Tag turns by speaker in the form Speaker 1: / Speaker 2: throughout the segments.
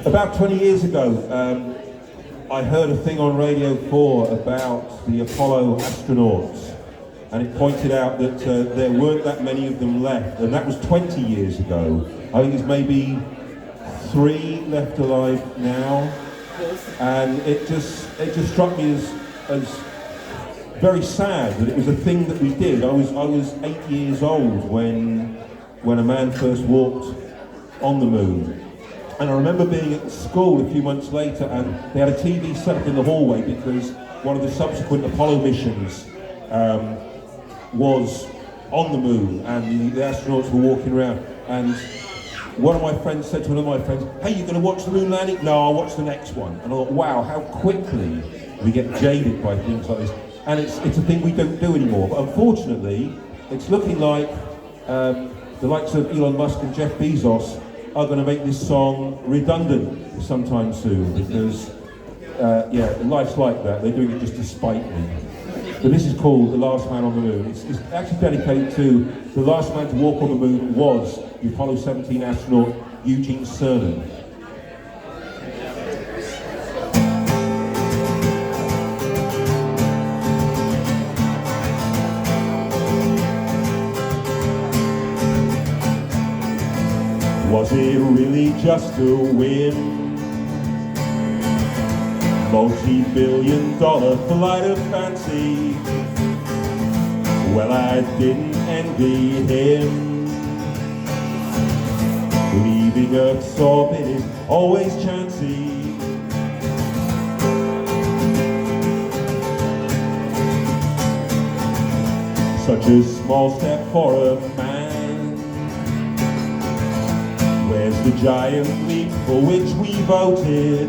Speaker 1: About 20 years ago, I heard a thing on Radio 4 about the Apollo astronauts, and it pointed out that there weren't that many of them left, and that was 20 years ago. I think there's maybe 3 left alive now, and it just struck me as very sad that it was a thing that we did. I was 8 years old when a man first walked on the moon. And I remember being at school a few months later, and they had a TV set up in the hallway because one of the subsequent Apollo missions was on the moon, and the astronauts were walking around. And one of my friends said to another of my friends, "Hey, you going to watch the moon landing?" "No, I'll watch the next one." And I thought, wow, how quickly we get jaded by things like this. And it's a thing we don't do anymore. But unfortunately, it's looking like the likes of Elon Musk and Jeff Bezos are going to make this song redundant sometime soon, because life's like that. They're doing it just to spite me. But this is called The Last Man on the Moon. It's actually dedicated to the last man to walk on the moon was the Apollo 17 astronaut Eugene Cernan. Was it really just a whim? Multi-billion-dollar flight of fancy? Well, I didn't envy him. Leaving Earth's orbit is always chancy. Such a small step for a man. Where's the giant leap for which we voted?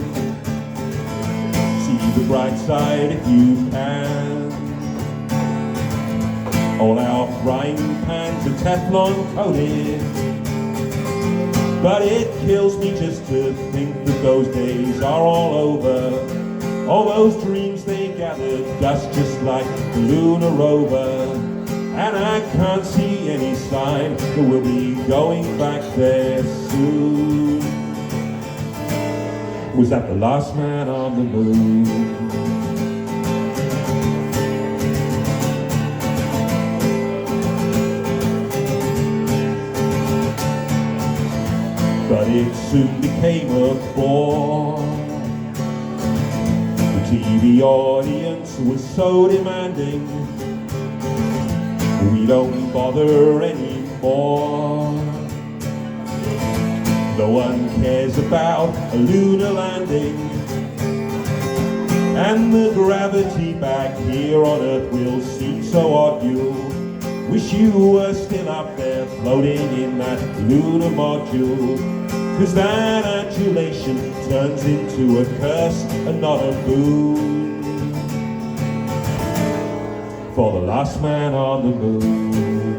Speaker 1: See the bright side if you can. All our frying pans are Teflon coated, but it kills me just to think that those days are all over. All those dreams they gathered dust just like the lunar rover. And I can't see any sign that we'll be going back there soon. Was that the last man on the moon? But it soon became a bore. The TV audience was so demanding, we don't bother anymore. No one cares about a lunar landing, and the gravity back here on Earth will seem so odd. You'll wish you were still up there floating in that lunar module, 'cause that adulation turns into a curse and not a boon. For the last man on the moon.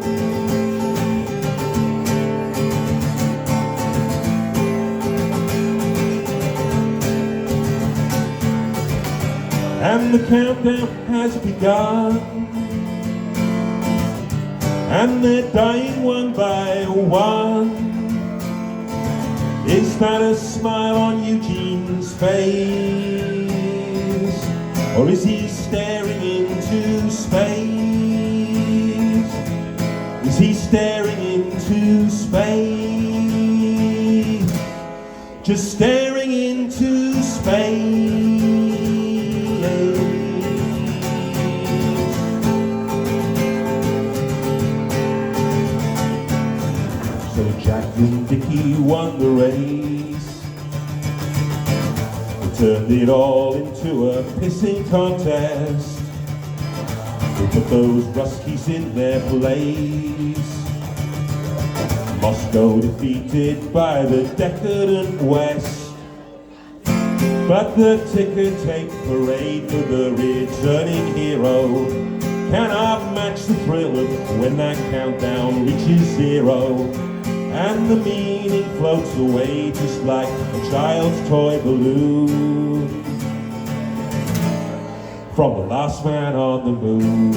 Speaker 1: And the countdown has begun, and they're dying one by one. Is that a smile on Eugene's face, or is he staring into space? Is he staring into space? Just staring into space. So Jack and Dickie won the race. They turned it all into a pissing contest. They put those Ruskies in their place. Moscow defeated by the decadent West. But the ticker tape parade for the returning hero cannot match the thrill of when that countdown reaches 0. And the meaning floats away just like a child's toy balloon. From the last man on the moon.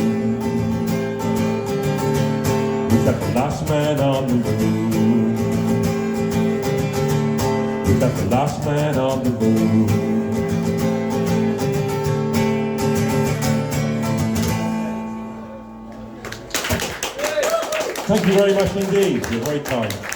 Speaker 1: Was that the last man on the moon? That's the last man on the moon. Thank you very much indeed. You're very kind.